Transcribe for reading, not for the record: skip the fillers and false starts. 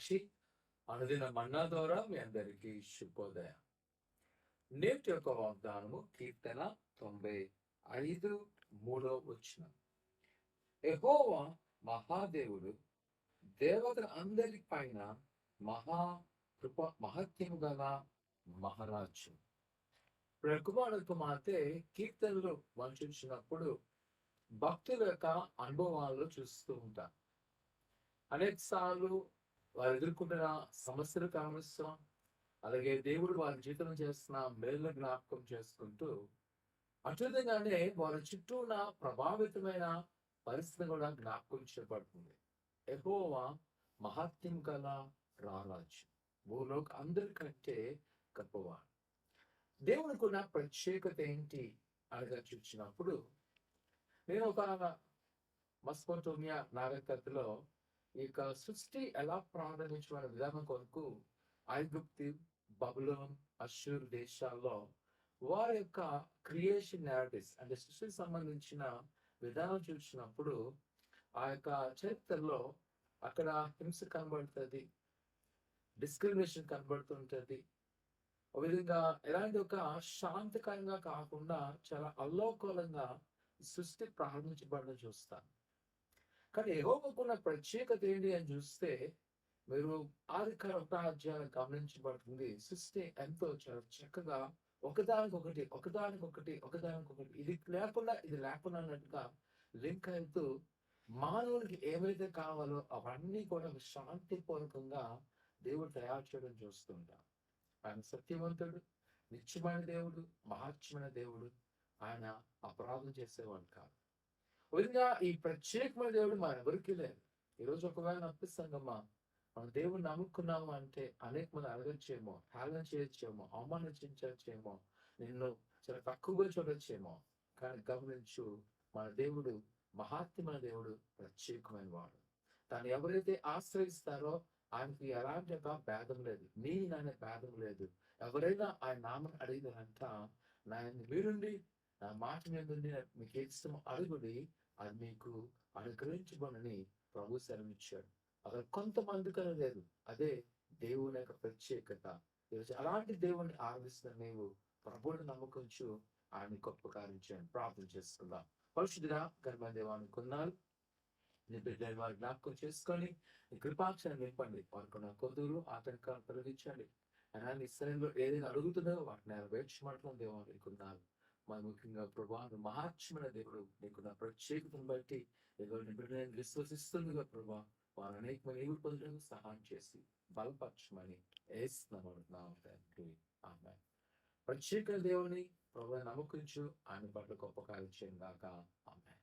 సాక్షి అనుదిన మన్నా ద్వారా మీ అందరికీ శుభోదయం. నేటి యొక్క వాగ్దానము కీర్తన 95:3. యెహోవా మహాదేవుడు, దేవతల అందరి పైన మహా కృప మహత్యము గల మహారాజు. కుమారుడు కుమార్తె కీర్తనలు మనం చూసినప్పుడు భక్తుల యొక్క అనుభవాలు చూస్తూ ఉంటాం. అనేక సార్లు వారు ఎదుర్కొంటున్న సమస్యలు కావచ్చు, అలాగే దేవుడు వారి జీవితంలో చేస్తున్న మేలు జ్ఞాపకం చేసుకుంటూ అటువిధంగానే వారి చుట్టూ ఉన్న ప్రభావితమైన పరిస్థితి కూడా జ్ఞాపకం చేయబడుతుంది. యెహోవా మహత్యం గల రారాజు, భూలోక అందరికంటే గొప్పవాడు. దేవునికి ఉన్న ప్రత్యేకత ఏంటి అనగా చూసినప్పుడు, నేను ఒక మెసొపొటేమియా నాగరికతలో ఈ యొక్క సృష్టి ఎలా ప్రారంభించిన విధానం కొరకు ఐగుప్తు, బబులోన్, అష్షూర్ దేశాల్లో వారి యొక్క క్రియేషన్ నారేటివ్స్ అంటే సృష్టికి సంబంధించిన విధానం చూసినప్పుడు ఆ యొక్క చరిత్రలో అక్కడ హింస కనబడుతుంది, డిస్క్రిమినేషన్ కనబడుతుంటది. ఒక విధంగా ఎలాంటి ఒక శాంతికరంగా కాకుండా చాలా అల్లోకూలంగా సృష్టి ప్రారంభించబడడం చూస్తాం. కానీ యెహోవాకున్న ప్రత్యేకత ఏంటి అని చూస్తే, మీరు ఆదికాండం గమనించబడుతుంది. సృష్టి ఎంతో చాలా చక్కగా ఒకదానికొకటి ఇది లేకుండా ఇది లేకుండా అన్నట్టుగా లింక్ అవుతూ మానవునికి ఏమైతే కావాలో అవన్నీ కూడా శాంతిపూర్వకంగా దేవుడు తయారు చేయడం చూస్తుంటాం. ఆయన సత్యవంతుడు, నిత్యమైన దేవుడు, మహాత్యమైన దేవుడు. ఆయన అపరాధం చేసేవాడు కాదు. విధంగా ఈ ప్రత్యేకమైన దేవుడు మన ఎవరికి లేదు. ఈరోజు ఒకవేళ అనిపిస్తామా, మన దేవుడిని నమ్ముకున్నాము అంటే అనేక మంది అడగచ్చేమో, హేళన చేయొచ్చేమో, అవమానించవచ్చేమో, నిన్ను చాలా తక్కువగా చూడొచ్చేమో. కానీ గమనించు, మన దేవుడు మహాత్యమైన దేవుడు, ప్రత్యేకమైన వాడు. తను ఎవరైతే ఆశ్రయిస్తారో ఆయనకి ఎలాంటి ఒక భేదం లేదు, నాయన భేదం లేదు. ఎవరైనా ఆయన నామం అడిగినంట, నాయన మీరుండి నా మాట మీదుండి మీకు ఇష్టం అడుగుడి, అది మీకు అనుగ్రహించబడని ప్రభు సెలవిచ్చాడు. అక్కడ కొంతమందికనే లేదు. అదే దేవుని యొక్క ప్రత్యేకత. ఈరోజు అలాంటి దేవుణ్ణి ఆరాధిస్తున్న నీవు ప్రభువుని నమ్మకంచు ఆయన గొప్ప కార్యం చేయండి. ప్రార్థన చేసుకుందాం. పరిశుద్ధుడా గర్భ దేవాన్ని కొన్నాళ్ళు నీ బిడ్డలు వారి జ్ఞాపకం చేసుకొని నీ కృపాక్షరం నింపండి. వారికి నా కొదురు ఆటంకాలు తొలగించండి. అయినా నీ స్థలంలో ఏదైనా అడుగుతుందో వాటిని నెరవేర్చమంటున్నాం. దేవాన్ని కొన్నాళ్ళు మన ముఖ్యంగా ప్రభా మహాత్యమైన దేవుడు, నీకున్న ప్రత్యేకతను బట్టి ఎవరిని బిడ్డలను విశ్వసిస్తుందిగా ప్రభా, వారు అనేకమైన ఈవులు పొందడానికి సహాయం చేసి బలపరచమని ఏస్తున్నాం తండ్రి. ఆమేన్. ప్రత్యేక దేవుని ప్రభు నమ్మకించు, ఆయన పట్ల గొప్ప కార్యం చేయండి గాక. ఆమేన్.